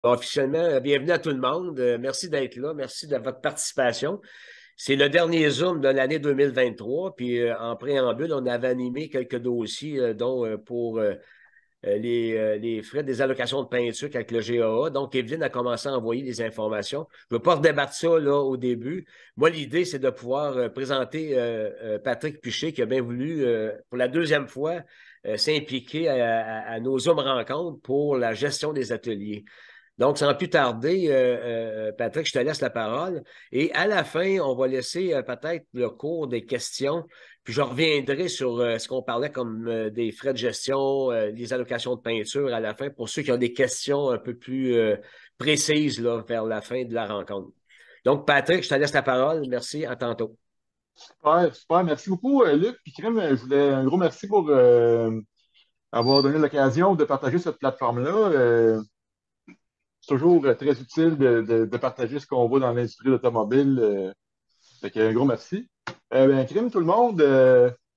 Officiellement, bienvenue à tout le monde. Merci d'être là. Merci de votre participation. C'est le dernier Zoom de l'année 2023. Puis en préambule, on avait animé quelques dossiers, dont pour les frais des allocations de peinture avec le GAA. Donc, Evelyne a commencé à envoyer des informations. Je ne veux pas redébattre ça là, au début. Moi, l'idée, c'est de pouvoir présenter Patrick Piché qui a bien voulu, pour la deuxième fois, s'impliquer à nos Zoom rencontres pour la gestion des ateliers. Donc, sans plus tarder, Patrick, je te laisse la parole. Et à la fin, on va laisser peut-être le cours des questions, puis je reviendrai sur ce qu'on parlait comme des frais de gestion, les allocations de peinture à la fin, pour ceux qui ont des questions un peu plus précises là, vers la fin de la rencontre. Donc, Patrick, je te laisse la parole. Merci, à tantôt. Super, super. Merci beaucoup, Luc. Puis, Crème, je voulais un gros merci pour avoir donné l'occasion de partager cette plateforme-là. C'est toujours très utile de partager ce qu'on voit dans l'industrie automobile. Fait qu'un gros merci. Crème, tout le monde,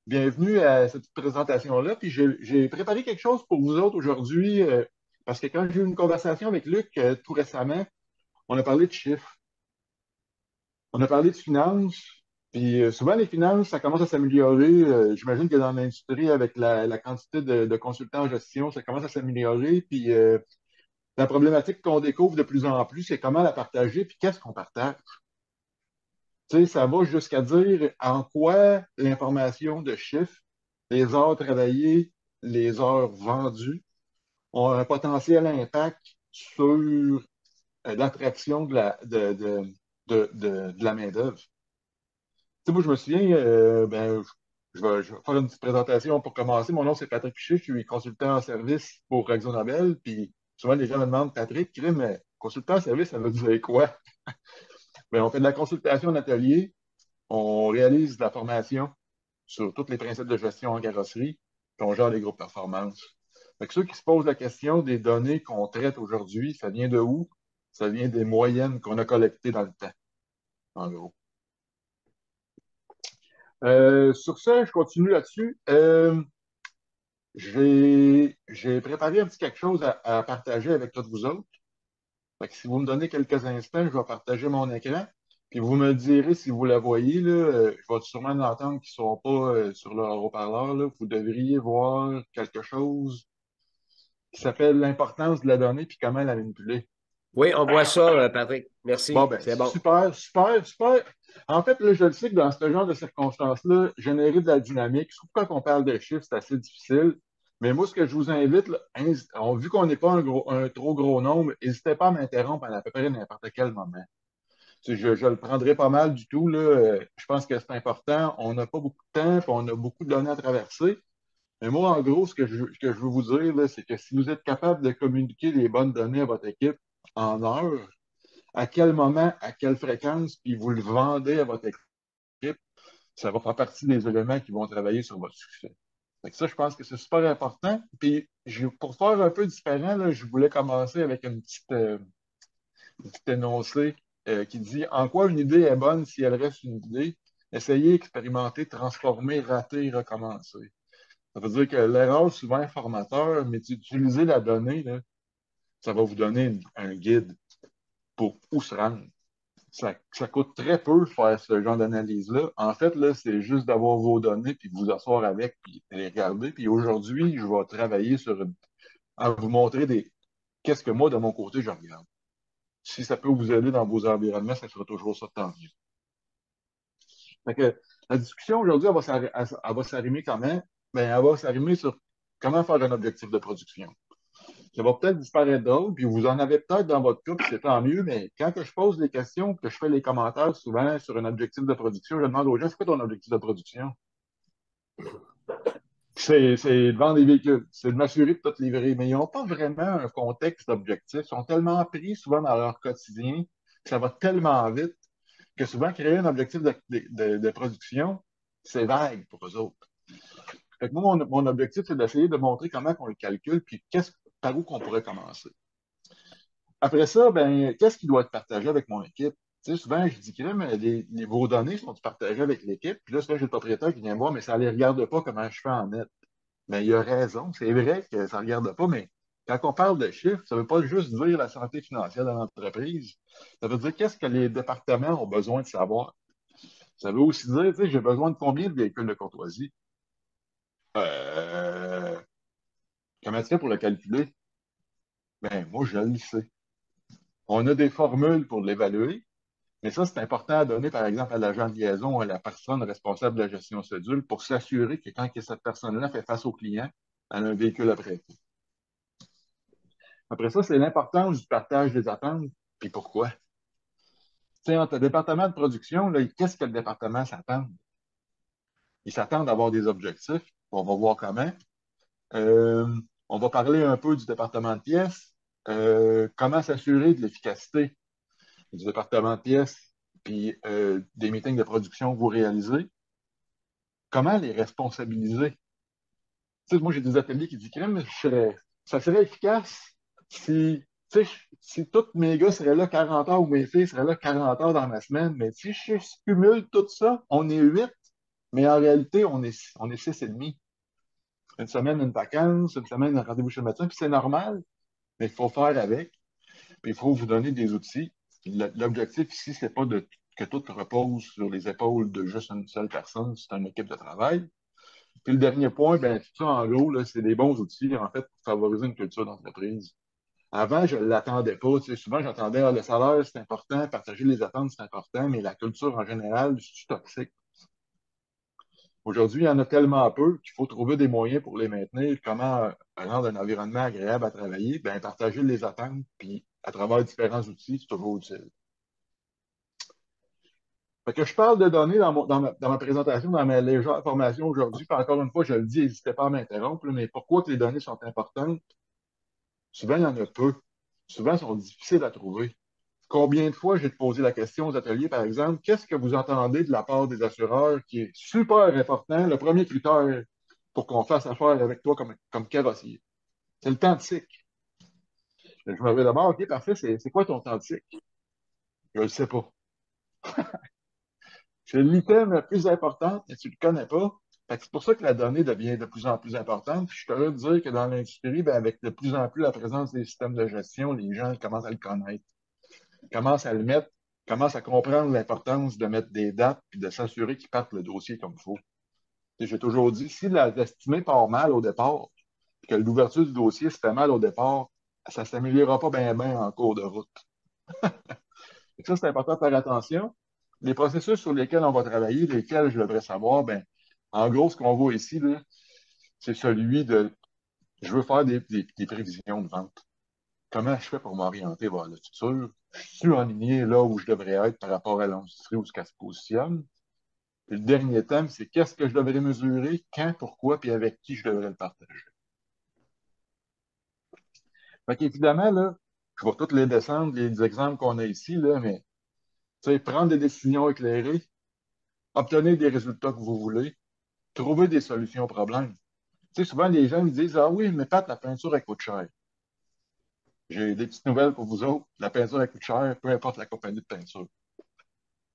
bienvenue à cette présentation-là. Puis, j'ai préparé quelque chose pour vous autres aujourd'hui, parce que quand j'ai eu une conversation avec Luc tout récemment, on a parlé de chiffres. On a parlé de finances, puis souvent les finances, ça commence à s'améliorer. J'imagine que dans l'industrie, avec la quantité de consultants en gestion, ça commence à s'améliorer. Puis la problématique qu'on découvre de plus en plus, c'est comment la partager, puis qu'est-ce qu'on partage. Tu sais, ça va jusqu'à dire en quoi l'information de chiffres, les heures travaillées, les heures vendues, ont un potentiel impact sur l'attraction de la main-d'œuvre. Tu sais, moi, je me souviens, je vais faire une petite présentation pour commencer. Mon nom, c'est Patrick Piché, je suis consultant en service pour Exxon Nobel. Puis souvent, les gens me demandent, Patrick, mais consultant en service, ça veut dire quoi? On fait de la consultation en atelier, on réalise de la formation sur tous les principes de gestion en carrosserie, puis on gère les groupes performance. Fait que ceux qui se posent la question des données qu'on traite aujourd'hui, ça vient de où? Ça vient des moyennes qu'on a collectées dans le temps, en gros. Sur ça, je continue là-dessus. J'ai préparé un petit quelque chose à partager avec tous vous autres. Fait que si vous me donnez quelques instants, je vais partager mon écran. Puis vous me direz si vous la voyez, là, je vais sûrement l'entendre qui ne sont pas sur le haut-parleur, là. Vous devriez voir quelque chose qui s'appelle l'importance de la donnée puis comment la manipuler. Oui, on voit ça, Patrick. Bon, Merci. ben, C'est bon. super, super, super. En fait, là, je le sais que dans ce genre de circonstances-là, générer de la dynamique, surtout quand on parle de chiffres, c'est assez difficile. Mais moi, ce que je vous invite, là, vu qu'on n'est pas un trop gros nombre, n'hésitez pas à m'interrompre à peu près n'importe quel moment. Tu sais, je le prendrai pas mal du tout, là. Je pense que c'est important. On n'a pas beaucoup de temps, puis on a beaucoup de données à traverser. Mais moi, en gros, ce que je veux vous dire, là, c'est que si vous êtes capable de communiquer les bonnes données à votre équipe en heure, à quel moment, à quelle fréquence, puis vous le vendez à votre équipe, ça va faire partie des éléments qui vont travailler sur votre succès. Fait que ça, je pense que c'est super important. Puis, pour faire un peu différent, là, je voulais commencer avec une petite énoncé qui dit en quoi une idée est bonne si elle reste une idée. Essayez, expérimenter, transformer, rater, recommencer. Ça veut dire que l'erreur, souvent, est formateur, mais d'utiliser la donnée, là, ça va vous donner un guide pour où se rendre. Ça coûte très peu faire ce genre d'analyse-là. En fait, là, c'est juste d'avoir vos données, puis de vous asseoir avec, puis de les regarder. Puis aujourd'hui, je vais travailler à vous montrer qu'est-ce que moi, de mon côté, je regarde. Si ça peut vous aider dans vos environnements, ça sera toujours ça de tant mieux. Fait que la discussion aujourd'hui, elle va s'arrimer comment? Elle va s'arrimer sur comment faire un objectif de production. Ça va peut-être disparaître d'autres, puis vous en avez peut-être dans votre cas, puis c'est tant mieux, mais quand que je pose des questions, que je fais les commentaires souvent sur un objectif de production, je demande aux gens, c'est quoi ton objectif de production? C'est de vendre des véhicules, c'est de m'assurer de tout livrer, mais ils n'ont pas vraiment un contexte d'objectif. Ils sont tellement pris souvent dans leur quotidien, que ça va tellement vite, que souvent créer un objectif de production, c'est vague pour eux autres. Fait que moi, mon objectif, c'est d'essayer de montrer comment on le calcule, puis par où qu'on pourrait commencer. Après ça, qu'est-ce qui doit être partagé avec mon équipe? Tu sais, souvent, je dis que vos données sont partagées avec l'équipe. Puis là, souvent, j'ai le propriétaire qui vient me voir, mais ça ne les regarde pas comment je fais en net. Mais il a raison. C'est vrai que ça ne regarde pas, mais Quand on parle de chiffres, ça ne veut pas juste dire la santé financière de l'entreprise. Ça veut dire qu'est-ce que les départements ont besoin de savoir. Ça veut aussi dire, tu sais, j'ai besoin de combien de véhicules de courtoisie? Euh, Comment tu fais pour le calculer? Ben, moi, je le sais. On a des formules pour l'évaluer, mais ça, c'est important à donner, par exemple, à l'agent de liaison ou à la personne responsable de la gestion cédule pour s'assurer que quand cette personne-là fait face au client, elle a un véhicule à prêter. Après ça, c'est l'importance du partage des attentes, puis pourquoi. Tu sais, entre le département de production, là, qu'est-ce que le département s'attend? Ils s'attendent à avoir des objectifs. On va voir comment. Euh, on va parler un peu du département de pièces. Comment s'assurer de l'efficacité du département de pièces puis des meetings de production que vous réalisez. Comment les responsabiliser? Tu sais, moi, j'ai des ateliers qui disent, crème, ça serait efficace si, tu sais, si tous mes gars seraient là 40 heures ou mes filles seraient là 40 heures dans ma semaine, mais si je cumule tout ça, on est 8, mais en réalité, on est 6 et demi. Une semaine, une vacance, une semaine, un rendez-vous chez le médecin, puis c'est normal, mais il faut faire avec, puis il faut vous donner des outils. L'objectif ici, c'est pas que tout repose sur les épaules de juste une seule personne, c'est une équipe de travail. Puis le dernier point, ben, tout ça, en gros, là, c'est des bons outils, en fait, pour favoriser une culture d'entreprise. Avant, je ne l'attendais pas. Tu sais, souvent, j'entendais le salaire, c'est important, partager les attentes, c'est important, mais la culture en général, c'est toxique. Aujourd'hui, il y en a tellement peu qu'il faut trouver des moyens pour les maintenir. Comment rendre un environnement agréable à travailler? Ben, partager les attentes, puis à travers différents outils, c'est toujours utile. Fait que je parle de données dans ma présentation, dans ma légère formation aujourd'hui. Puis encore une fois, je le dis, n'hésitez pas à m'interrompre, mais pourquoi que les données sont importantes? Souvent, il y en a peu. Souvent, elles sont difficiles à trouver. Combien de fois j'ai posé la question aux ateliers, par exemple, qu'est-ce que vous entendez de la part des assureurs qui est super important, le premier critère pour qu'on fasse affaire avec toi comme carrossier? C'est le temps de cycle. Je me dis d'abord, OK, parfait, c'est quoi ton temps de cycle? Je ne le sais pas. C'est l'item le plus important, mais tu ne le connais pas. Fait que c'est pour ça que la donnée devient de plus en plus importante. Puis je suis curieux de dire que dans l'industrie, ben, avec de plus en plus la présence des systèmes de gestion, les gens commencent à le connaître, commencent à le mettre, commencent à comprendre l'importance de mettre des dates puis de s'assurer qu'ils partent le dossier comme il faut. Et j'ai toujours dit, si l'estimé part mal au départ, puis que l'ouverture du dossier se fait mal au départ, ça ne s'améliorera pas bien en cours de route. Et ça, c'est important de faire attention. Les processus sur lesquels on va travailler, lesquels je devrais savoir, ben, en gros, ce qu'on voit ici, là, c'est celui de je veux faire des prévisions de vente. Comment je fais pour m'orienter vers le futur? Je suis aligné là où je devrais être par rapport à l'industrie où ce qu'elle se positionne. Puis le dernier thème, c'est qu'est-ce que je devrais mesurer, quand, pourquoi, puis avec qui je devrais le partager. Fait qu'évidemment, là, je vais toutes les descendre, les exemples qu'on a ici, là, mais tu sais, prendre des décisions éclairées, obtenir des résultats que vous voulez, trouver des solutions aux problèmes. Tu sais, souvent, les gens me disent, ah oui, mais Pat, la peinture, elle coûte cher. J'ai des petites nouvelles pour vous autres. La peinture, elle coûte cher, peu importe la compagnie de peinture.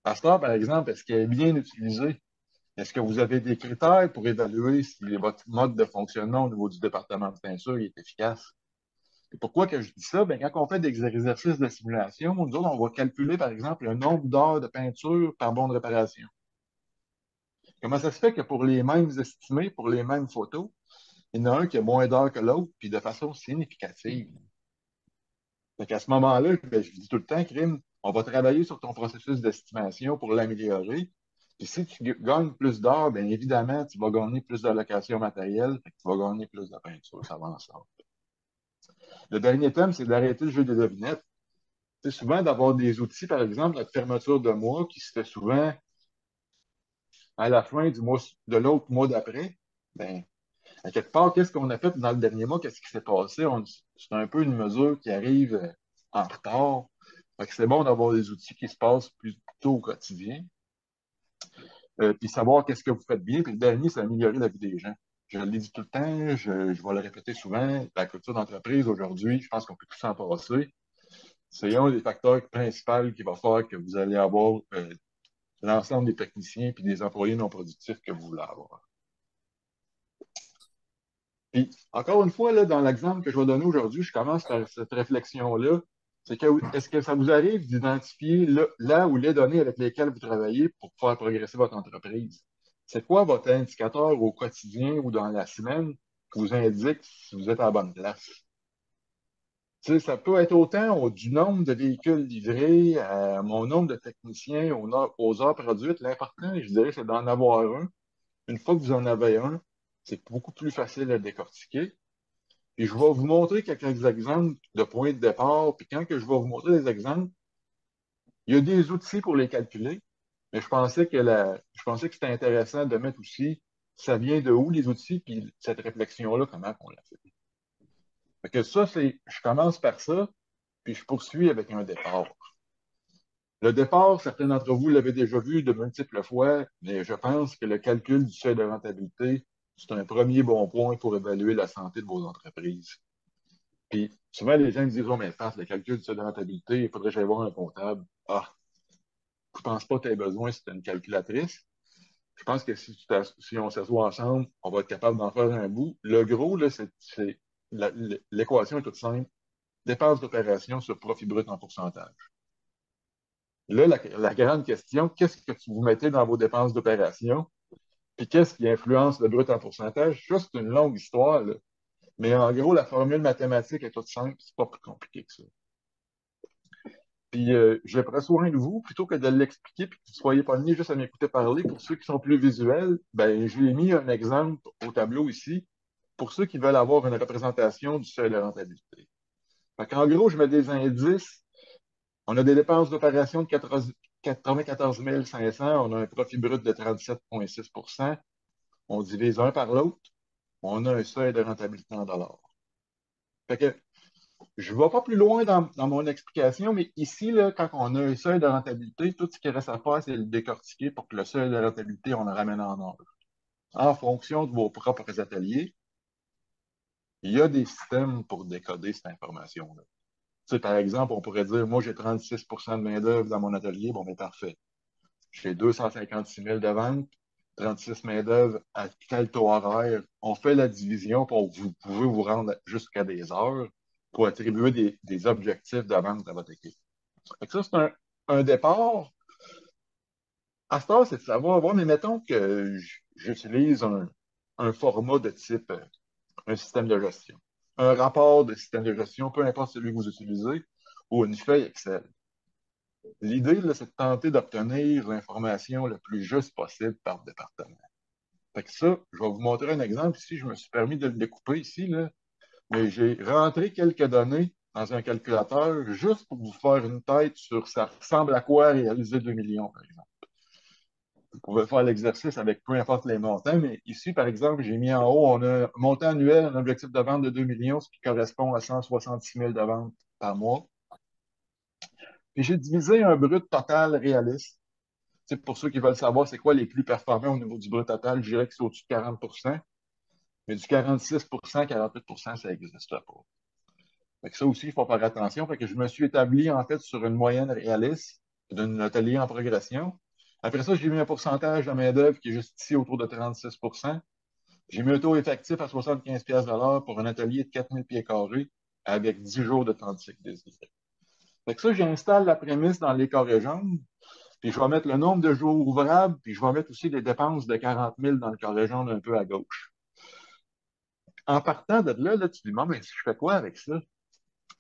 À ce temps, par exemple, est-ce qu'elle est bien utilisée? Est-ce que vous avez des critères pour évaluer si votre mode de fonctionnement au niveau du département de peinture est efficace? Et pourquoi que je dis ça? Bien, quand on fait des exercices de simulation, nous autres, on va calculer, par exemple, le nombre d'heures de peinture par bon de réparation. Comment ça se fait que pour les mêmes estimés, pour les mêmes photos, il y en a un qui a moins d'heures que l'autre, puis de façon significative? Donc à ce moment-là, ben, je dis tout le temps, Crime, on va travailler sur ton processus d'estimation pour l'améliorer. Puis si tu gagnes plus d'heures, bien évidemment, tu vas gagner plus d'allocation matérielle, tu vas gagner plus de peinture. Ça va ensemble. Le dernier thème, c'est d'arrêter le jeu des devinettes. C'est souvent d'avoir des outils, par exemple, notre fermeture de mois qui se fait souvent à la fin du mois, de l'autre mois d'après. Ben, à quelque part, qu'est-ce qu'on a fait dans le dernier mois? Qu'est-ce qui s'est passé? C'est un peu une mesure qui arrive en retard. Fait que c'est bon d'avoir des outils qui se passent plutôt au quotidien. Puis savoir qu'est-ce que vous faites bien. Puis le dernier, c'est améliorer la vie des gens. Je le dis tout le temps, je vais le répéter souvent. La culture d'entreprise aujourd'hui, je pense qu'on peut tous s'en passer. C'est un des facteurs principaux qui va faire que vous allez avoir l'ensemble des techniciens et des employés non productifs que vous voulez avoir. Puis, encore une fois, là, dans l'exemple que je vais donner aujourd'hui, je commence par cette réflexion-là. C'est que, est-ce que ça vous arrive d'identifier là où les données avec lesquelles vous travaillez pour faire progresser votre entreprise? C'est quoi votre indicateur au quotidien ou dans la semaine qui vous indique si vous êtes à la bonne place? Tu sais, ça peut être autant du nombre de véhicules livrés, à mon nombre de techniciens, aux heures produites. L'important, je dirais, c'est d'en avoir un. Une fois que vous en avez un, c'est beaucoup plus facile à décortiquer. Puis je vais vous montrer quelques exemples de points de départ. Puis quand que je vais vous montrer des exemples, il y a des outils pour les calculer, mais je pensais que c'était intéressant de mettre aussi ça vient de où les outils, puis cette réflexion-là, comment on l'a fait. Fait que ça, je commence par ça, puis je poursuis avec un départ. Le départ, certains d'entre vous l'avaient déjà vu de multiples fois, mais je pense que le calcul du seuil de rentabilité, c'est un premier bon point pour évaluer la santé de vos entreprises. Puis souvent, les gens me disent, oh, mais face, le calcul du seuil de rentabilité, il faudrait que j'aille voir un comptable. Ah, je pense pas que tu aies besoin si tu as une calculatrice. Je pense que si on s'assoit ensemble, on va être capable d'en faire un bout. Le gros, là, l'équation est toute simple. Dépenses d'opération sur profit brut en pourcentage. Là, la grande question, qu'est-ce que vous mettez dans vos dépenses d'opération? Puis qu'est-ce qui influence le brut en pourcentage? Ça, c'est une longue histoire, là. Mais en gros, la formule mathématique est toute simple, c'est pas plus compliqué que ça. Puis je prends soin de vous, plutôt que de l'expliquer puis que vous ne soyez pas venus juste à m'écouter parler. Pour ceux qui sont plus visuels, ben, j'ai mis un exemple au tableau ici pour ceux qui veulent avoir une représentation du seuil de rentabilité. En gros, je mets des indices. On a des dépenses d'opération de 94 500, on a un profit brut de 37,6 %. On divise un par l'autre, on a un seuil de rentabilité en dollars. Fait que je ne vais pas plus loin dans mon explication, mais ici, là, quand on a un seuil de rentabilité, tout ce qui reste à faire, c'est le décortiquer pour que le seuil de rentabilité, on le ramène en ordre. En fonction de vos propres ateliers, il y a des systèmes pour décoder cette information-là. Tu sais, par exemple, on pourrait dire, moi, j'ai 36 de main-d'œuvre dans mon atelier, bon, mais parfait. J'ai 256 000 de ventes, 36 main-d'œuvre à tel taux horaire. On fait la division pour que vous pouvez vous rendre jusqu'à des heures pour attribuer des objectifs de vente à votre équipe. Fait que ça, c'est un départ. À ce temps, c'est de savoir, bon, mais mettons que j'utilise un format de type un système de gestion, un rapport de système de gestion, peu importe celui que vous utilisez, ou une feuille Excel. L'idée, là, c'est de tenter d'obtenir l'information le plus juste possible par département. Fait que ça, je vais vous montrer un exemple ici. Je me suis permis de le découper ici, là, mais j'ai rentré quelques données dans un calculateur juste pour vous faire une tête sur ça ressemble à quoi réaliser 2 millions, par exemple. Vous pouvez faire l'exercice avec peu importe les montants, mais ici, par exemple, j'ai mis en haut, on a un montant annuel, un objectif de vente de 2 millions, ce qui correspond à 166 000 de ventes par mois. Puis j'ai divisé un brut total réaliste. C'est pour ceux qui veulent savoir c'est quoi les plus performants au niveau du brut total, je dirais que c'est au-dessus de 40 mais du 46 48 ça n'existe pas. Fait que ça aussi, il faut faire attention. Fait que je me suis établi en fait sur une moyenne réaliste d'un atelier en progression. Après ça, j'ai mis un pourcentage de main-d'œuvre qui est juste ici autour de 36. J'ai mis un taux effectif à 75 $ pour un atelier de 4000 pieds carrés avec 10 jours de temps de cycle désiré. Fait que ça, j'installe la prémisse dans les carrés jaunes, puis je vais mettre le nombre de jours ouvrables, puis je vais mettre aussi les dépenses de 40 000 dans le carré jaune un peu à gauche. En partant de là, tu te dis, bon, mais je fais quoi avec ça?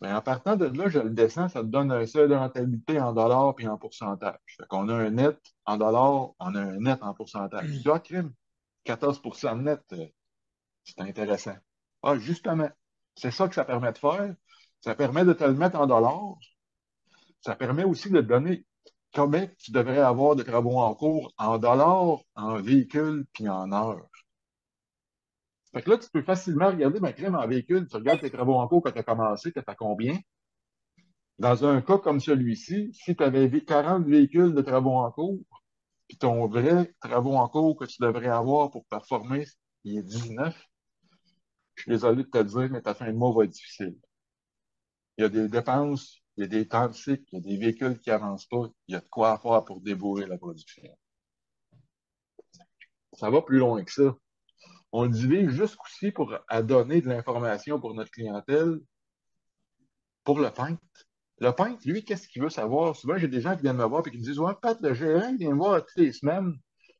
Mais en partant de là, je le descends, ça te donne un seuil de rentabilité en dollars puis en pourcentage. Fait qu'on a un net en dollars, on a un net en pourcentage. Tu dis, ah, crime, 14 de net, c'est intéressant. Ah, justement, c'est ça que ça permet de faire. Ça permet de te le mettre en dollars. Ça permet aussi de te donner combien tu devrais avoir de travaux en cours en dollars, en véhicules puis en heures. Fait que là, tu peux facilement regarder, ma crème en véhicule, tu regardes tes travaux en cours quand tu as commencé, tu as combien? Dans un cas comme celui-ci, si tu avais 40 véhicules de travaux en cours, puis ton vrai travaux en cours que tu devrais avoir pour performer, il est 19, je suis désolé de te le dire, mais ta fin de mois va être difficile. Il y a des dépenses, il y a des temps de cycle, il y a des véhicules qui n'avancent pas, il y a de quoi faire pour débourrer la production. Ça va plus loin que ça. On le divise jusqu'aussi pour à donner de l'information pour notre clientèle, pour le peintre. Le peintre, lui, qu'est-ce qu'il veut savoir? Souvent, j'ai des gens qui viennent me voir et qui me disent, ouais, Pat, le gérant vient me voir toutes les semaines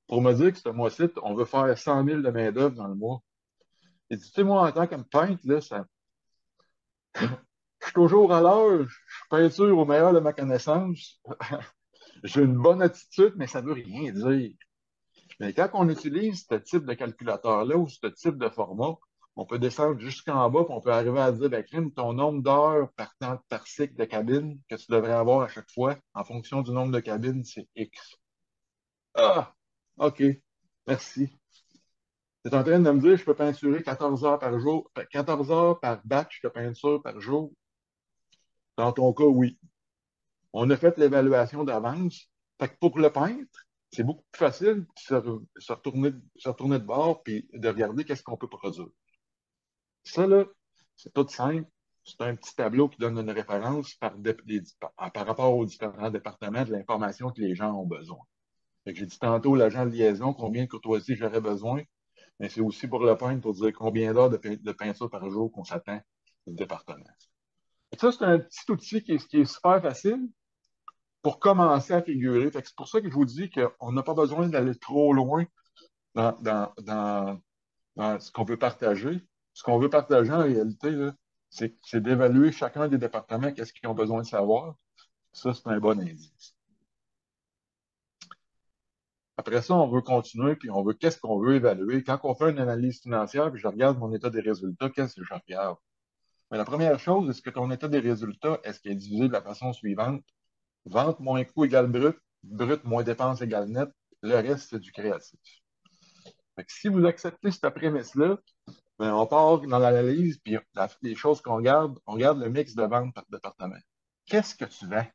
pour me dire que ce mois-ci, on veut faire 100 000 de main-d'œuvre dans le mois. Il dit, tu sais, moi, en tant que peintre, là, je suis toujours à l'heure, je peinture au meilleur de ma connaissance. J'ai une bonne attitude, mais ça ne veut rien dire. Mais quand on utilise ce type de calculateur-là ou ce type de format, on peut descendre jusqu'en bas, puis on peut arriver à dire, ben, crime, ton nombre d'heures par cycle de cabine que tu devrais avoir à chaque fois, en fonction du nombre de cabines, c'est X. Ah, OK, merci. Tu es en train de me dire, je peux peinturer 14 heures par jour, 14 heures par batch de peinture par jour. Dans ton cas, oui. On a fait l'évaluation d'avance. Fait que pour le peintre, c'est beaucoup plus facile de se retourner de bord et de regarder qu'est-ce qu'on peut produire. Ça, là, c'est tout simple. C'est un petit tableau qui donne une référence par rapport aux différents départements de l'information que les gens ont besoin. J'ai dit tantôt, l'agent de liaison, combien de courtoisie j'aurais besoin, mais c'est aussi pour le peintre pour dire combien d'heures de peinture par jour qu'on s'attend du département. Et ça, c'est un petit outil qui est super facile pour commencer à figurer. C'est pour ça que je vous dis qu'on n'a pas besoin d'aller trop loin dans, dans, dans, dans ce qu'on veut partager. Ce qu'on veut partager en réalité, là, c'est d'évaluer chacun des départements, qu'est-ce qu'ils ont besoin de savoir. Ça, c'est un bon indice. Après ça, on veut continuer, puis on veut qu'est-ce qu'on veut évaluer. Quand on fait une analyse financière, puis je regarde mon état des résultats, qu'est-ce que je regarde? Mais la première chose, est-ce que ton état des résultats, est-ce qu'il est divisé de la façon suivante? Vente moins coût égale brut, brut moins dépense égale net, le reste, c'est du créatif. Fait que si vous acceptez cette prémisse-là, ben, on part dans l'analyse, puis les choses on regarde le mix de vente par département. Qu'est-ce que tu vends?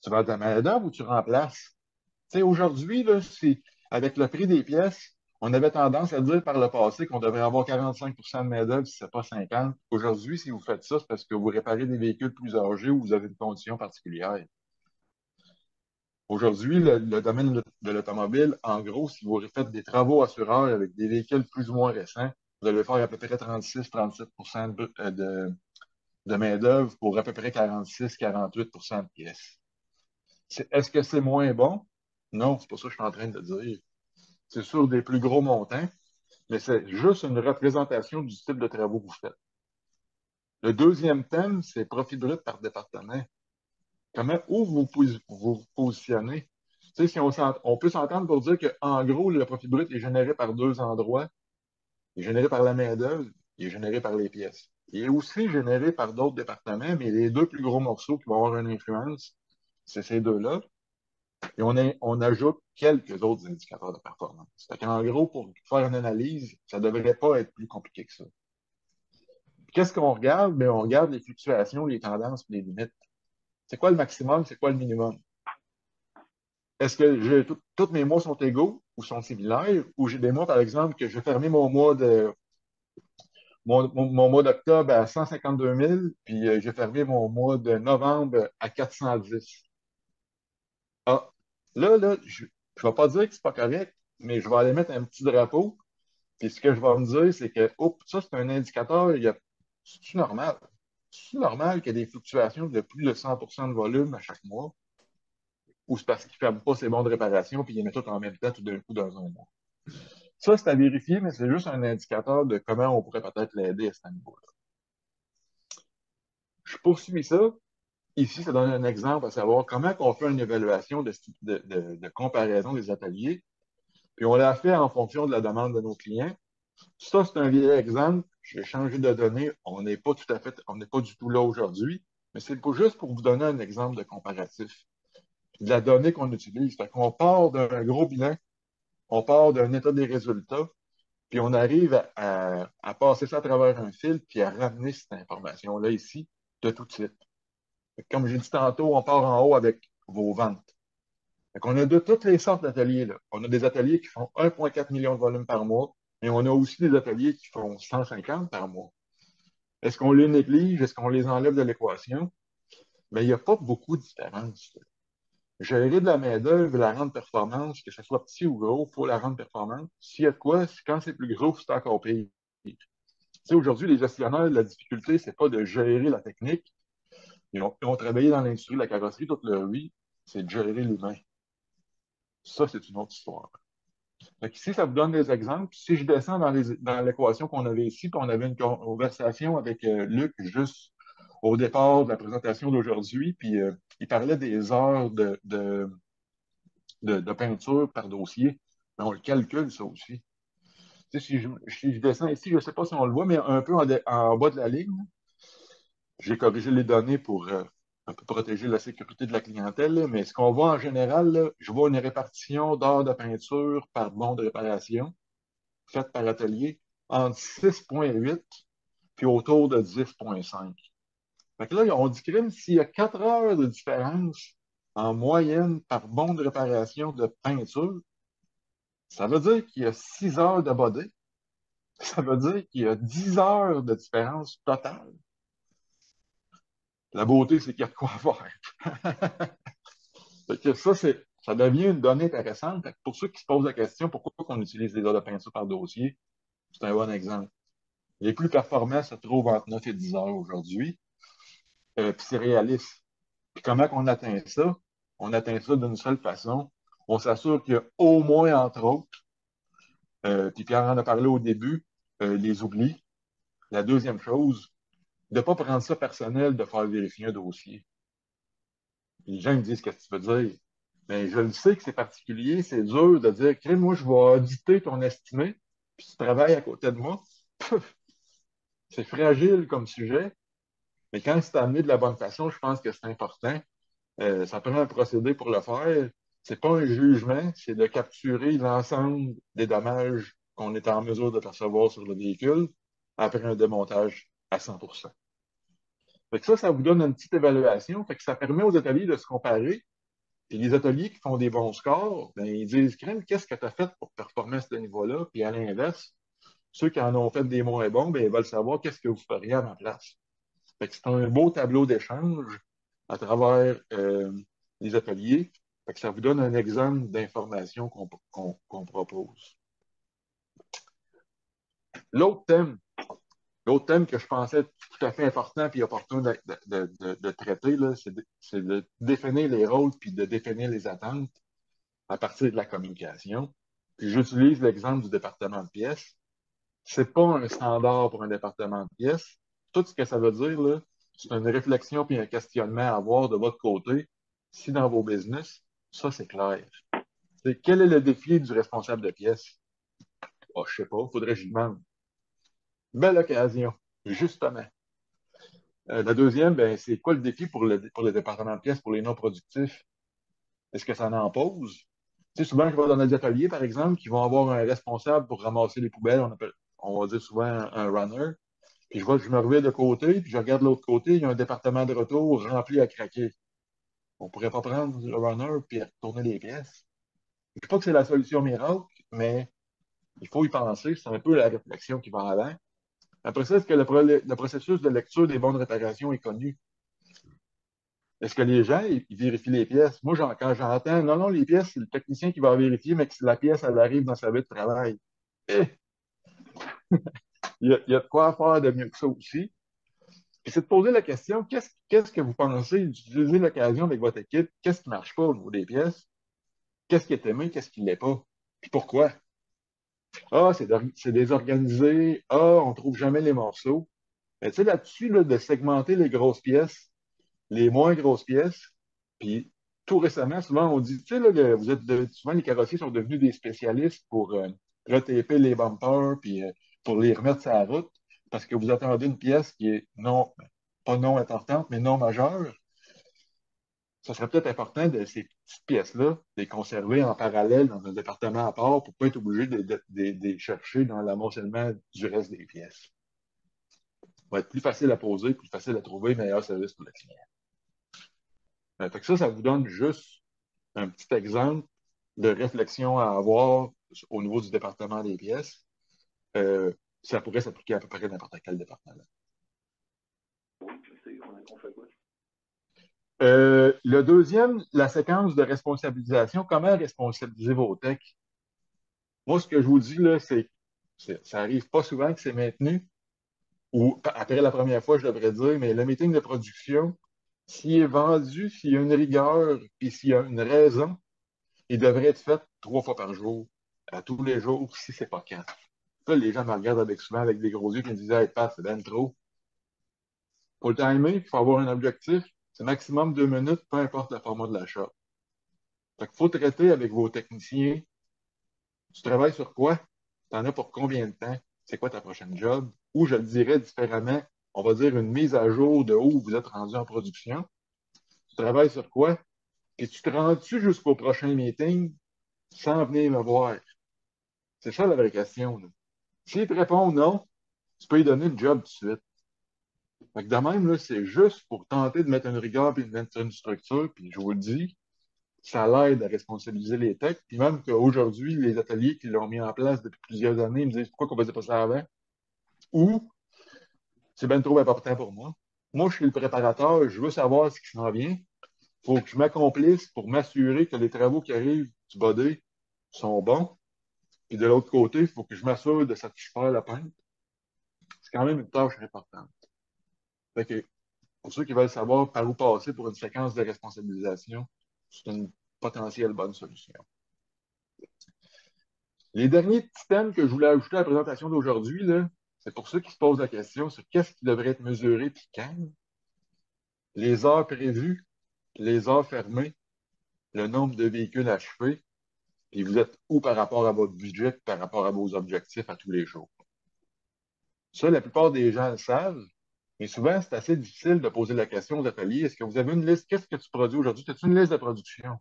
Tu vends de la main-d'œuvre ou tu remplaces? Tu sais, aujourd'hui, là, avec le prix des pièces, on avait tendance à dire par le passé qu'on devrait avoir 45 de main-d'œuvre si ce n'est pas 50. Aujourd'hui, si vous faites ça, c'est parce que vous réparez des véhicules plus âgés ou vous avez une condition particulière. Aujourd'hui, le domaine de l'automobile, en gros, si vous faites des travaux assureurs avec des véhicules plus ou moins récents, vous allez faire à peu près 36-37 de main-d'œuvre pour à peu près 46-48 de pièces. Est-ce que c'est moins bon? Non, c'est pas ça que je suis en train de dire. C'est sur des plus gros montants, mais c'est juste une représentation du type de travaux que vous faites. Le deuxième thème, c'est profit brut par département. Où vous positionnez? Tu sais, si on peut s'entendre pour dire qu'en gros, le profit brut est généré par deux endroits. Il est généré par la main-d'œuvre, il est généré par les pièces. Il est aussi généré par d'autres départements, mais les deux plus gros morceaux qui vont avoir une influence, c'est ces deux-là. Et on ajoute quelques autres indicateurs de performance. En gros, pour faire une analyse, ça ne devrait pas être plus compliqué que ça. Qu'est-ce qu'on regarde? Bien, on regarde les fluctuations, les tendances et les limites. C'est quoi le maximum? C'est quoi le minimum? Est-ce que tous mes mois sont égaux ou sont similaires? Ou j'ai des mois, par exemple, que je vais fermer mon mois d'octobre à 152 000, puis j'ai fermé mon mois de novembre à 410. Ah, je ne vais pas dire que c'est pas correct, mais je vais aller mettre un petit drapeau. Puis ce que je vais me dire, c'est que, oups, ça, c'est un indicateur, c'est normal. C'est normal qu'il y ait des fluctuations de plus de 100 de volume à chaque mois, ou c'est parce qu'il ne fait pas ses bons de réparation, puis il met tout en même temps tout d'un coup dans un mois. Ça, c'est à vérifier, mais c'est juste un indicateur de comment on pourrait peut-être l'aider à ce niveau-là. Je poursuis ça. Ici, ça donne un exemple à savoir comment on fait une évaluation de comparaison des ateliers. Puis on l'a fait en fonction de la demande de nos clients. Ça, c'est un vieil exemple. J'ai changé de données. On n'est pas du tout là aujourd'hui, mais c'est juste pour vous donner un exemple de comparatif de la donnée qu'on utilise. Fait qu'on part d'un gros bilan, on part d'un état des résultats, puis on arrive à passer ça à travers un fil, puis à ramener cette information-là ici de tout type. Comme j'ai dit tantôt, on part en haut avec vos ventes. On a de toutes les sortes d'ateliers là. On a des ateliers qui font 1,4 million de volumes par mois, mais on a aussi des ateliers qui font 150 par mois. Est-ce qu'on les néglige? Est-ce qu'on les enlève de l'équation? Mais il n'y a pas beaucoup de différence. gérer de la main-d'œuvre et la rendre performante, que ce soit petit ou gros, il faut la rendre performante. S'il y a de quoi, quand c'est plus gros, c'est encore pire. Tu sais, aujourd'hui, les gestionnaires, la difficulté, c'est pas de gérer la technique. Ils ont travaillé dans l'industrie de la carrosserie toute leur vie, c'est de gérer l'humain. Ça, c'est une autre histoire. Donc ici, ça vous donne des exemples. Si je descends dans l'équation qu'on avait ici, puis on avait une conversation avec Luc juste au départ de la présentation d'aujourd'hui, puis il parlait des heures de peinture par dossier. Mais on le calcule, ça aussi. Tu sais, si je descends ici, je ne sais pas si on le voit, mais un peu en bas de la ligne, j'ai corrigé les données pour un peu protéger la sécurité de la clientèle, là. Mais ce qu'on voit en général, là, je vois une répartition d'heures de peinture par bon de réparation faite par atelier entre 6,8 puis autour de 10,5. Fait que là, on dit que même s'il y a 4 heures de différence en moyenne par bon de réparation de peinture, ça veut dire qu'il y a 6 heures de body. Ça veut dire qu'il y a 10 heures de différence totale. La beauté, c'est qu'il y a de quoi faire. Fait que ça devient une donnée intéressante. Fait que pour ceux qui se posent la question, pourquoi on utilise les heures de peinture par dossier, c'est un bon exemple. Les plus performants se trouvent entre 9 et 10 heures aujourd'hui. Puis c'est réaliste. Puis comment on atteint ça? On atteint ça d'une seule façon. On s'assure qu'il y a au moins, entre autres, puis Pierre en a parlé au début, les oublis. La deuxième chose, de ne pas prendre ça personnel de faire vérifier un dossier. Puis les gens me disent, qu'est-ce que tu veux dire? Mais je le sais que c'est particulier, c'est dur de dire, crème, moi, je vais auditer ton estimé, puis tu travailles à côté de moi. C'est fragile comme sujet, mais quand c'est amené de la bonne façon, je pense que c'est important. Ça prend un procédé pour le faire. C'est pas un jugement, c'est de capturer l'ensemble des dommages qu'on est en mesure de percevoir sur le véhicule après un démontage à 100%. Fait que ça vous donne une petite évaluation. Fait que ça permet aux ateliers de se comparer. Et les ateliers qui font des bons scores, ben, ils disent, crème, qu'est-ce que tu as fait pour performer à ce niveau-là? Puis à l'inverse, ceux qui en ont fait des moins bons, ben, ils veulent savoir qu'est-ce que vous feriez à ma place. Fait que c'est un beau tableau d'échange à travers les ateliers. Fait que ça vous donne un exemple d'information qu'on propose. L'autre thème, l'autre thème que je pensais tout à fait important et opportun de traiter, c'est de définir les rôles puis de définir les attentes à partir de la communication. Puis j'utilise l'exemple du département de pièces. C'est pas un standard pour un département de pièces. Tout ce que ça veut dire, là, c'est une réflexion puis un questionnement à avoir de votre côté. Si dans vos business, ça, c'est clair. Quel est le défi du responsable de pièces? Oh, je sais pas, faudrait que je demande. Belle occasion, justement. La deuxième, ben, c'est quoi le défi pour le département de pièces, pour les non-productifs? Est-ce que ça en pose? Tu sais, souvent, je vais dans des ateliers, par exemple, qui vont avoir un responsable pour ramasser les poubelles. On va dire souvent un runner. Puis je vois que je me reviens de côté, puis je regarde de l'autre côté, il y a un département de retour rempli à craquer. On pourrait pas prendre le runner puis retourner les pièces. Je ne dis pas que c'est la solution miracle, mais il faut y penser. C'est un peu la réflexion qui va avant. Après ça, est-ce que le processus de lecture des bonnes réparations est connu? Est-ce que les gens, ils vérifient les pièces? Moi, quand j'entends, non, non, les pièces, c'est le technicien qui va vérifier, mais que si la pièce, elle arrive dans sa vie de travail. Eh, il y a de quoi faire de mieux que ça aussi. Puis c'est de poser la question, qu'est-ce que vous pensez d'utiliser l'occasion avec votre équipe? Qu'est-ce qui ne marche pas au niveau des pièces? Qu'est-ce qui est aimé? Qu'est-ce qui ne l'est pas? Puis pourquoi? Ah, c'est désorganisé. Ah, on ne trouve jamais les morceaux. Mais tu sais, là-dessus, là, de segmenter les grosses pièces, les moins grosses pièces, puis tout récemment, souvent, on dit, tu sais, là, souvent, les carrossiers sont devenus des spécialistes pour retaper les bumpers, puis pour les remettre sur la route, parce que vous attendez une pièce qui est non, pas non importante, mais non majeure. Ça serait peut-être important de ces petites pièces-là, de les conserver en parallèle dans un département à part pour ne pas être obligé de les chercher dans l'amoncellement du reste des pièces. Ça va être plus facile à poser, plus facile à trouver, meilleur service pour le client. Fait que ça vous donne juste un petit exemple de réflexion à avoir au niveau du département des pièces. Euh, Ça pourrait s'appliquer à peu près n'importe quel département. Le deuxième, la séquence de responsabilisation. Comment responsabiliser vos techs? Moi, ce que je vous dis, là, ça arrive pas souvent que c'est maintenu, ou après la première fois, je devrais dire, mais le meeting de production, s'il est vendu, s'il y a une rigueur, puis s'il y a une raison, il devrait être fait 3 fois par jour, à tous les jours, si c'est pas quatre. Là, les gens me regardent souvent avec des gros yeux qui me disent, hey, Pat, c'est ben trop. Pour le timer, il faut avoir un objectif. C'est maximum 2 minutes, peu importe le format de la shop. Fait qu'il faut traiter avec vos techniciens. Tu travailles sur quoi? Tu en as pour combien de temps? C'est quoi ta prochaine job? Ou je le dirais différemment, on va dire une mise à jour de où vous êtes rendu en production. Tu travailles sur quoi? Et tu te rends-tu jusqu'au prochain meeting sans venir me voir? C'est ça la vraie question, là. S'il te répond non, tu peux lui donner le job tout de suite. Fait que de même, là, c'est juste pour tenter de mettre une rigueur puis de mettre une structure, puis je vous le dis, ça l'aide à responsabiliser les techs. Puis même qu'aujourd'hui, les ateliers qui l'ont mis en place depuis plusieurs années me disent pourquoi on ne faisait pas ça avant? Ou c'est bien trop important pour moi. Moi, je suis le préparateur, je veux savoir ce qui s'en vient. Il faut que je m'accomplisse pour m'assurer que les travaux qui arrivent du body sont bons. Puis de l'autre côté, il faut que je m'assure de satisfaire la pinte. C'est quand même une tâche importante. Fait que pour ceux qui veulent savoir par où passer pour une séquence de responsabilisation, c'est une potentielle bonne solution. Les derniers petits thèmes que je voulais ajouter à la présentation d'aujourd'hui, là, c'est pour ceux qui se posent la question sur qu'est-ce qui devrait être mesuré puis quand. Les heures prévues, les heures fermées, le nombre de véhicules achevés, puis vous êtes où par rapport à votre budget, par rapport à vos objectifs à tous les jours. Ça, la plupart des gens le savent, mais souvent, c'est assez difficile de poser la question aux ateliers. Est-ce que vous avez une liste? Qu'est-ce que tu produis aujourd'hui? As-tu une liste de production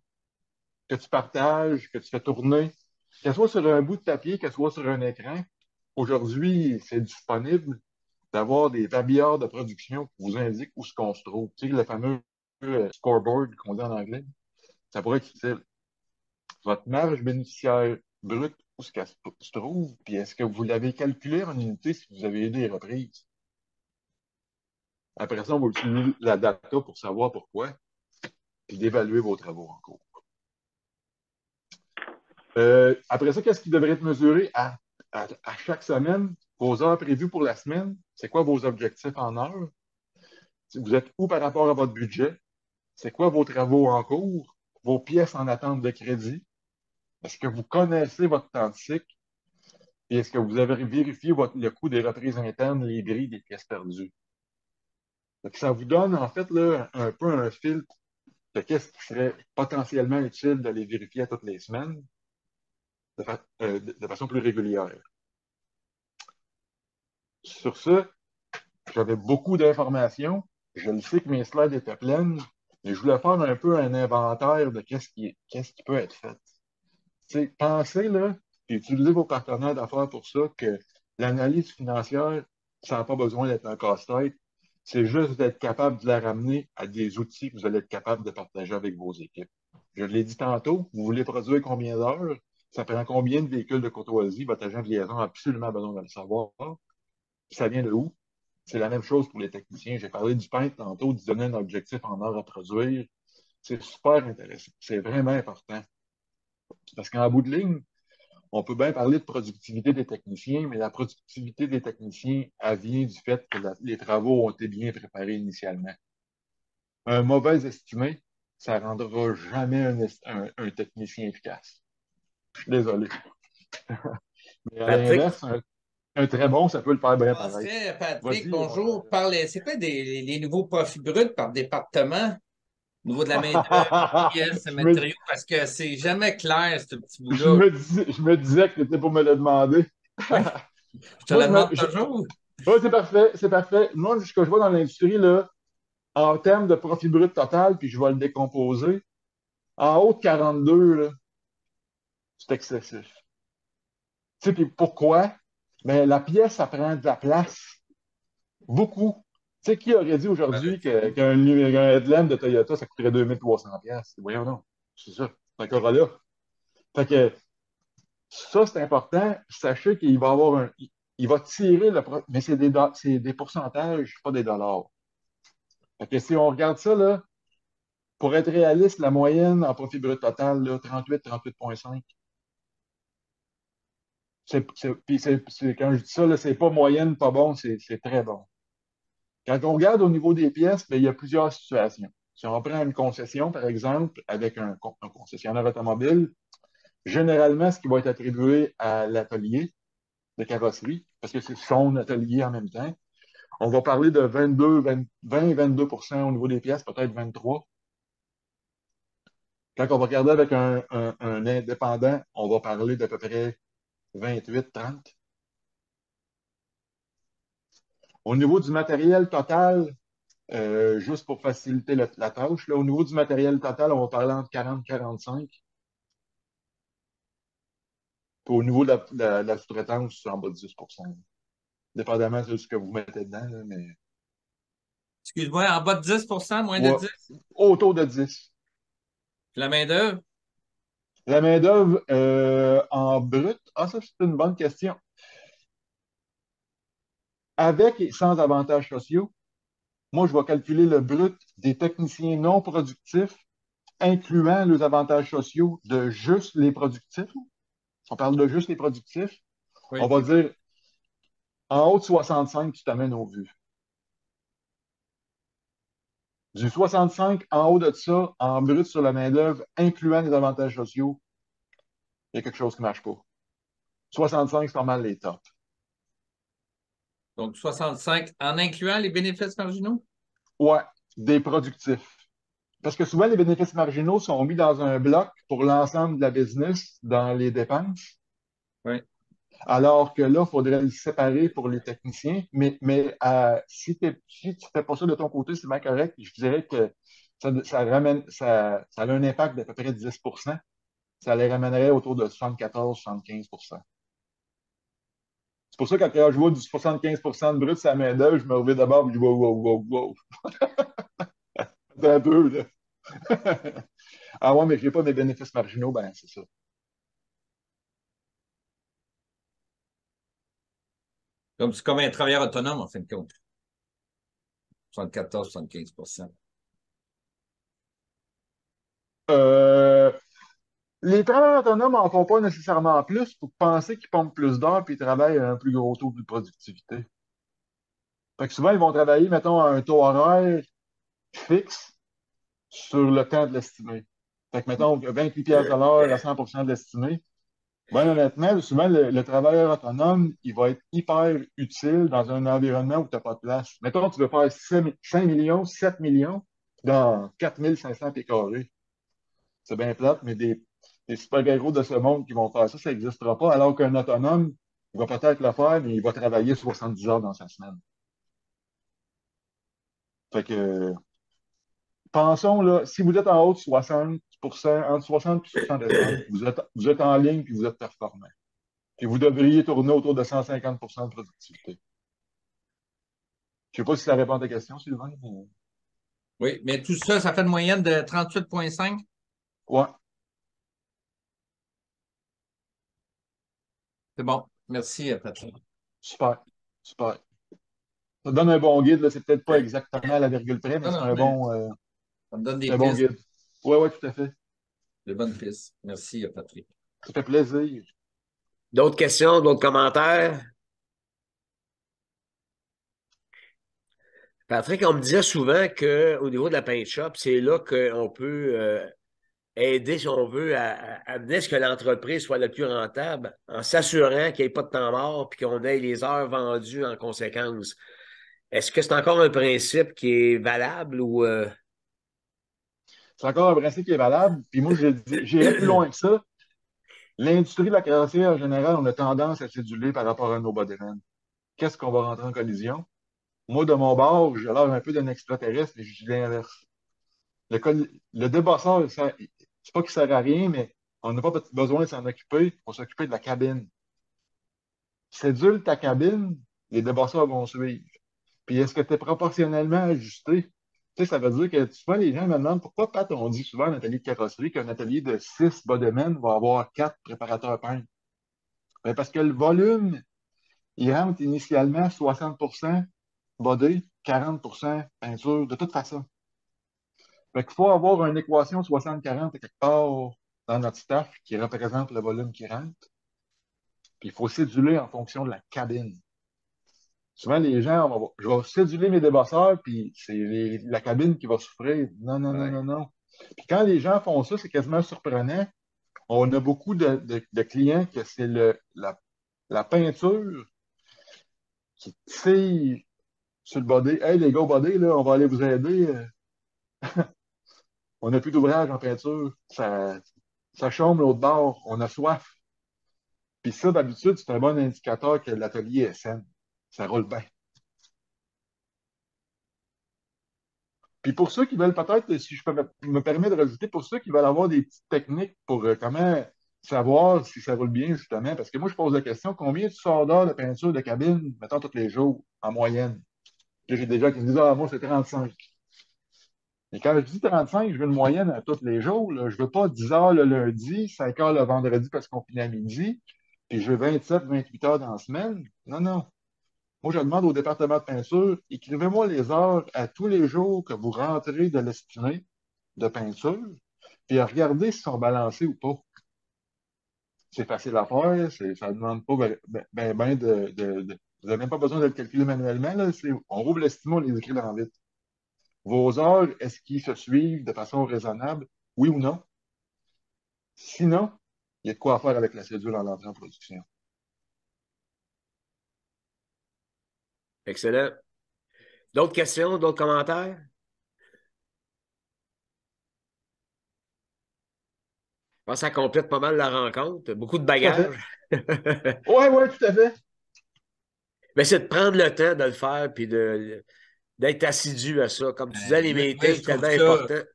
que tu partages, que tu fais tourner, qu'elle soit sur un bout de papier, qu'elle soit sur un écran? Aujourd'hui, c'est disponible d'avoir des tabillards de production qui vous indiquent où ce qu'on se trouve. Tu sais, le fameux scoreboard qu'on dit en anglais, ça pourrait être utile. Votre marge bénéficiaire brute, où est-ce qu'elle se trouve, puis est-ce que vous l'avez calculé en unité si vous avez eu des reprises? Après ça, on va utiliser la data pour savoir pourquoi, puis d'évaluer vos travaux en cours. Après ça, qu'est-ce qui devrait être mesuré à chaque semaine? Vos heures prévues pour la semaine, c'est quoi vos objectifs en heures? Vous êtes où par rapport à votre budget? C'est quoi vos travaux en cours? Vos pièces en attente de crédit? Est-ce que vous connaissez votre temps de cycle? Et est-ce que vous avez vérifié le coût des reprises internes, les bris des pièces perdues? Donc, ça vous donne en fait là, un peu un filtre de qu'est-ce qui serait potentiellement utile de les vérifier à toutes les semaines de façon plus régulière. Sur ce, j'avais beaucoup d'informations. Je le sais que mes slides étaient pleines, mais je voulais faire un peu un inventaire de qu'est-ce qui peut être fait. T'sais, pensez là, puis utilisez vos partenaires d'affaires pour ça, que l'analyse financière, ça n'a pas besoin d'être un casse-tête. C'est juste d'être capable de la ramener à des outils que vous allez être capable de partager avec vos équipes. Je l'ai dit tantôt, vous voulez produire combien d'heures? Ça prend combien de véhicules de courtoisie? Votre agent de liaison a absolument besoin de le savoir. Ça vient de où? C'est la même chose pour les techniciens. J'ai parlé du pain tantôt, de donner un objectif en heure à produire. C'est super intéressant. C'est vraiment important. Parce qu'en bout de ligne, on peut bien parler de productivité des techniciens, mais la productivité des techniciens, elle vient du fait que les travaux ont été bien préparés initialement. Un mauvais estimé, ça ne rendra jamais un technicien efficace. Je suis désolé. Mais à Patrick, l'inverse, un très bon, ça peut le faire bien pareil. Passerait, Patrick, Vas-y, mon cher. bonjour. C'est quoi les nouveaux profits bruts par département au niveau de la main-d'œuvre, pièces, je me, matériaux? Parce que c'est jamais clair, ce petit je bout-là. me je me disais que tu étais pour me le demander. Oui, je te Moi, le demande toujours. ouais, c'est parfait, c'est parfait. Moi, ce que je vois dans l'industrie, là, en termes de profit brut total, puis je vais le décomposer, en haut de 42, là, c'est excessif. Tu sais, puis pourquoi? Ben, la pièce, ça prend de la place. Beaucoup. Tu sais, qui aurait dit aujourd'hui qu'un headlamp de Toyota, ça coûterait 2300 pièces? Voyons non. C'est ça. C'est encore là. Fait que ça, c'est important. Sachez qu'il va avoir il va tirer mais c'est des pourcentages, pas des dollars. Fait que si on regarde ça, là, Pour être réaliste, la moyenne en profit brut total, là, 38, 38,5. Quand je dis ça, c'est pas moyenne, pas bon, c'est très bon. Quand on regarde au niveau des pièces, bien, il y a plusieurs situations. Si on prend une concession, par exemple, avec un concessionnaire automobile, généralement, ce qui va être attribué à l'atelier de carrosserie, parce que c'est son atelier en même temps, on va parler de 22 au niveau des pièces, peut-être 23. Quand on va regarder avec un indépendant, on va parler d'à peu près 28, 30. Au niveau du matériel total, juste pour faciliter la tâche, là, au niveau du matériel total, on va parler entre 40 et 45. Puis au niveau de la sous-traitance, c'est en bas de 10 dépendamment de ce que vous mettez dedans. Là, mais... Excuse-moi, en bas de 10 moins de Ouais, 10 autour de 10. la main-d'œuvre? La main-d'œuvre en brut, ça, c'est une bonne question. Avec et sans avantages sociaux, moi, je vais calculer le brut des techniciens non productifs, incluant les avantages sociaux de juste les productifs. On parle de juste les productifs. On Oui. va dire en haut de 65, tu t'amènes au vu. Du 65 en haut de ça, en brut sur la main-d'œuvre, incluant les avantages sociaux, il y a quelque chose qui ne marche pas. 65, c'est pas mal les tops. Donc, 65 en incluant les bénéfices marginaux? Ouais, des productifs. Parce que souvent, les bénéfices marginaux sont mis dans un bloc pour l'ensemble de la business dans les dépenses, Oui. alors que là, il faudrait le séparer pour les techniciens. Si tu ne fais pas ça de ton côté, c'est bien correct. Je dirais que ça a un impact d'à peu près 10. Ça les ramènerait autour de 74-75. C'est pour ça que quand je vois du 75 de brut sur la main-d'œuvre, je me reviens d'abord et je dis wow, wow, wow, wow. Attends un peu, là. Ah ouais, mais je n'ai pas mes bénéfices marginaux, ben c'est ça. Donc, c'est comme un travailleur autonome, en fin de compte. 74-75 Euh, les travailleurs autonomes n'en font pas nécessairement plus pour penser qu'ils pompent plus d'heures puis ils travaillent à un plus gros taux de productivité. Fait que souvent, ils vont travailler, mettons, à un taux horaire fixe sur le temps de l'estimé. Fait que, mettons, 28 pièces de l'heure à 100 de l'estimé. Ben, honnêtement, souvent, le travailleur autonome, il va être hyper utile dans un environnement où tu n'as pas de place. Mettons, tu veux faire 5 millions, 7 millions dans 4500 pieds carrés. C'est bien plate, mais des super-héros de ce monde qui vont faire ça, ça n'existera pas. Alors qu'un autonome, il va peut-être le faire, mais il va travailler 70 heures dans sa semaine. Fait que, pensons, là, si vous êtes en haut de 60 entre 60 et 65, vous êtes en ligne puis vous êtes performant. Puis vous devriez tourner autour de 150 de productivité. Je ne sais pas si ça répond à ta question, Sylvain. Oui, mais tout ça, ça fait une moyenne de 38,5. Ouais, C'est bon. Merci, Patrick. super, super. Ça donne un bon guide, là. C'est peut-être pas exactement à la virgule près, mais Non, c'est non, un mais bon, ça me donne c'est des un bon pistes, guide. Ouais, ouais, tout à fait. de bonnes pistes. Merci, Patrick. Ça fait plaisir. D'autres questions, d'autres commentaires? Patrick, on me disait souvent qu'au niveau de la paint shop, c'est là qu'on peut aider, si on veut, à amener à ce que l'entreprise soit le plus rentable en s'assurant qu'il n'y ait pas de temps mort et qu'on ait les heures vendues en conséquence. Est-ce que c'est encore un principe qui est valable ou C'est encore un principe qui est valable. Puis moi, j'irais plus loin que ça. L'industrie de la carrosserie, en général, on a tendance à s'éduler par rapport à nos bas d'événements. Qu'est-ce qu'on va rentrer en collision? Moi, de mon bord, j'ai l'air un peu d'un extraterrestre, mais je dis l'inverse. Le débosseur, c'est pas qu'il sert à rien, mais on n'a pas besoin de s'en occuper. Il faut s'occuper de la cabine. Cédule ta cabine, les débosseurs vont suivre. Puis est-ce que tu es proportionnellement ajusté? Tu sais, ça veut dire que souvent les gens me demandent pourquoi, Pat, on dit souvent à un atelier de carrosserie qu'un atelier de 6 bas de mène va avoir 4 préparateurs peints. Ben, parce que le volume, il rentre initialement 60 body, 40 peinture, de toute façon. Fait qu'il faut avoir une équation 60-40 quelque part dans notre staff qui représente le volume qui rentre. Puis il faut céduler en fonction de la cabine. Souvent, les gens, je vais céduler mes débosseurs, puis c'est la cabine qui va souffrir. Non, non, non, Ouais. non, non. Puis quand les gens font ça, c'est quasiment surprenant. On a beaucoup de clients que c'est la peinture qui tire sur le body. Hey, les gars au body, là, on va aller vous aider. On n'a plus d'ouvrage en peinture. Ça chôme l'autre bord. On a soif. Puis ça, d'habitude, c'est un bon indicateur que l'atelier est sain. Ça roule bien. Puis pour ceux qui veulent peut-être, si je peux me permettre de rajouter, pour ceux qui veulent avoir des petites techniques pour comment savoir si ça roule bien, justement, parce que moi, je pose la question, combien tu sors d'heures de peinture de cabine, mettons, tous les jours, en moyenne? Là, j'ai des gens qui me disent, ah, moi, c'est 35. Mais quand je dis 35, je veux une moyenne à tous les jours, là. Je veux pas 10 heures le lundi, 5 heures le vendredi parce qu'on finit à midi, puis je veux 27, 28 heures dans la semaine. Non, non. Moi, je demande au département de peinture, écrivez-moi les heures à tous les jours que vous rentrez de l'estimé de peinture, puis regardez si sont balancés ou pas. C'est facile à faire, ça ne demande pas vous n'avez même pas besoin de le calculer manuellement, là. On rouvre l'estimé, on les écrit dans vite. Vos heures, est-ce qu'ils se suivent de façon raisonnable? Oui ou non? Sinon, il y a de quoi faire avec la cédule en entrée en production. Excellent. D'autres questions, d'autres commentaires? Je pense que ça complète pas mal la rencontre. Beaucoup de Tout à fait. bagages. Oui, oui, tout à fait. Mais c'est de prendre le temps de le faire puis d'être assidu à ça. Comme tu disais, les Moi, meetings, tellement importants.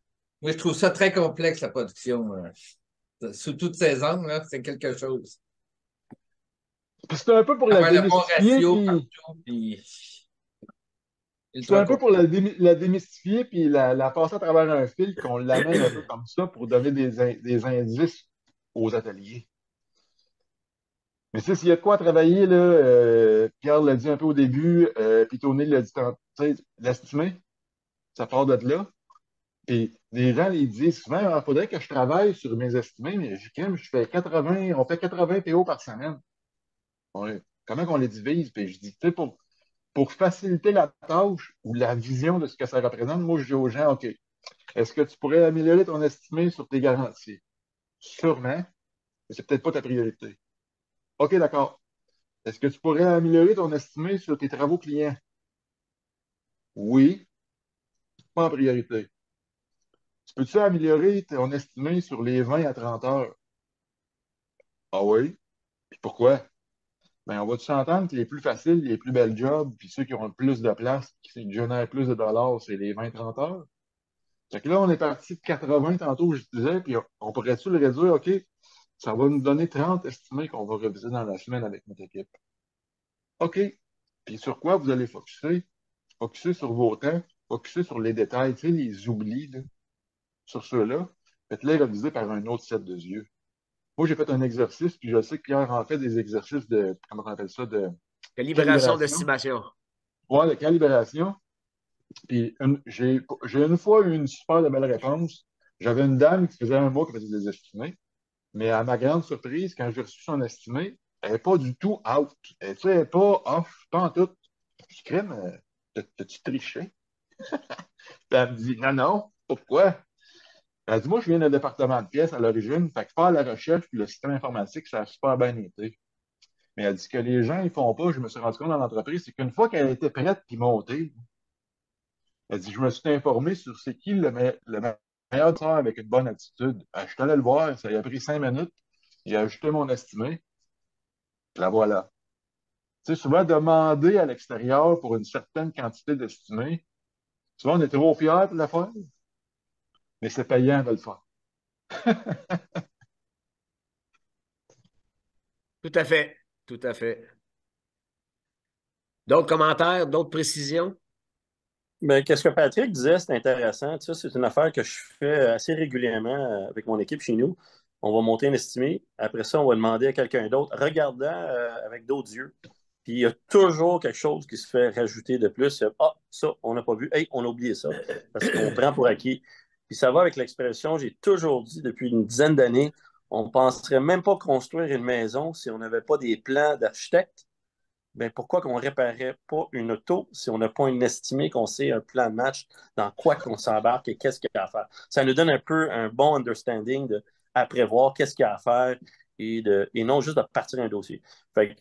je trouve ça très complexe, la production. Sous toutes ces angles, là, c'est quelque chose. Puis c'est un peu pour la Avoir le bon démystifier, ratio puis partout, puis c'est ultra un peu pour complexe. la démystifier, puis la passer à travers un fil, qu'on l'amène un peu comme ça pour donner des indices aux ateliers. Mais tu sais, s'il y a de quoi travailler, là, Pierre l'a dit un peu au début, puis Tony l'a dit tantôt, tu sais, l'estimer, ça part de là. Puis les gens les disent souvent, il faudrait que je travaille sur mes estimés, mais je fais 80, on fait 80 PO par semaine. Comment on les divise? Puis je dis, tu sais, pour faciliter la tâche ou la vision de ce que ça représente, moi, je dis aux gens, OK, est-ce que tu pourrais améliorer ton estimé sur tes garanties? Sûrement, mais c'est peut-être pas ta priorité. OK, d'accord. Est-ce que tu pourrais améliorer ton estimé sur tes travaux clients? Oui, pas en priorité. Tu peux-tu améliorer ton estimé sur les 20 à 30 heures? Ah oui? Puis pourquoi? Ben, on va s'entendre que les plus faciles, les plus belles jobs, puis ceux qui ont le plus de place, qui génèrent plus de dollars, c'est les 20-30 heures. Fait que là, on est parti de 80 tantôt, je disais, puis on pourrait-tu le réduire? OK, ça va nous donner 30 estimés qu'on va réviser dans la semaine avec notre équipe. OK. Puis sur quoi vous allez focuser? Focuser sur vos temps, focuser sur les détails, tu sais, les oublis, là, sur ceux-là. Faites-les réviser par un autre set de yeux. Moi, j'ai fait un exercice, puis je sais que Pierre en fait des exercices de, comment on appelle ça, de Calibration calibration. d'estimation. Ouais, de calibration. Puis j'ai une fois eu une super de belle réponse. J'avais une dame qui faisait un mois qui faisait des estimés, mais à ma grande surprise, quand j'ai reçu son estimé, elle n'est pas du tout out. Elle n'est pas off, pas en tout. Je crème, t'as-tu triché? Puis elle me dit, non, non, pourquoi? Elle dit, moi, je viens d'un département de pièces à l'origine, fait que faire la recherche puis le système informatique, ça a super bien été. Mais elle dit ce que les gens ils font pas, je me suis rendu compte dans l'entreprise, c'est qu'une fois qu'elle était prête puis montée, elle dit, je me suis informé sur c'est qui le meilleur tueur avec une bonne attitude. Je suis allé le voir, ça lui a pris 5 minutes, j'ai ajouté mon estimé, puis la voilà. Tu sais, souvent, demander à l'extérieur pour une certaine quantité d'estimés, souvent, on est trop fiers de le faire, mais c'est payant de le faire. Tout à fait. Tout à fait. D'autres commentaires, d'autres précisions? Ben, qu'est-ce que Patrick disait, c'est intéressant. Tu sais, c'est une affaire que je fais assez régulièrement avec mon équipe chez nous. On va monter un estimé. Après ça, on va demander à quelqu'un d'autre, regardant avec d'autres yeux. Puis il y a toujours quelque chose qui se fait rajouter de plus. Ah, ça, on n'a pas vu. Hey, on a oublié ça. Parce qu'on prend pour acquis. Puis Puis ça va avec l'expression, j'ai toujours dit depuis une dizaine d'années, on ne penserait même pas construire une maison si on n'avait pas des plans d'architecte. Ben pourquoi qu'on ne réparerait pas une auto si on n'a pas une estimée qu'on sait un plan de match dans quoi qu'on s'embarque et qu'est-ce qu'il y a à faire? Ça nous donne un peu un bon understanding à prévoir qu'est-ce qu'il y a à faire et non juste de partir un dossier. Fait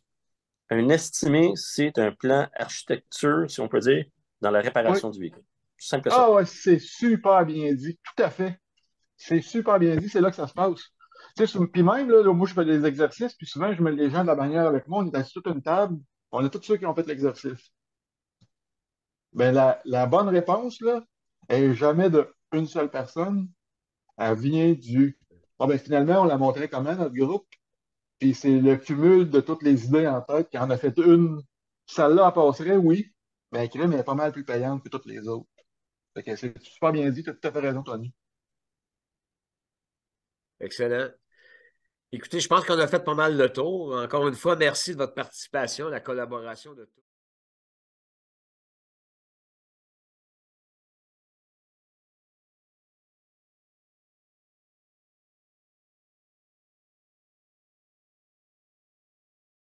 un estimé, c'est un plan architecture, si on peut dire, dans la Oui. réparation du véhicule. Simple que ça. Ah ouais, c'est super bien dit. Tout à fait. C'est super bien dit. C'est là que ça se passe. Tu sais, puis même, là, moi, je fais des exercices, puis souvent, je mets les gens de la bannière avec moi. On est assis toute une table. On a tous ceux qui ont fait l'exercice. Ben, la bonne réponse, là, elle n'est jamais de une seule personne. Elle vient du. Ah ben, finalement, on l'a montré comment, notre groupe. Puis c'est le cumul de toutes les idées en tête qui en a fait une. Celle-là, elle passerait, oui. Mais elle crée, mais elle est pas mal plus payante que toutes les autres. Fait que c'est super bien dit. Tu as tout à fait raison, Tony. Excellent. Écoutez, je pense qu'on a fait pas mal le tour. Encore une fois, merci de votre participation, la collaboration de tous.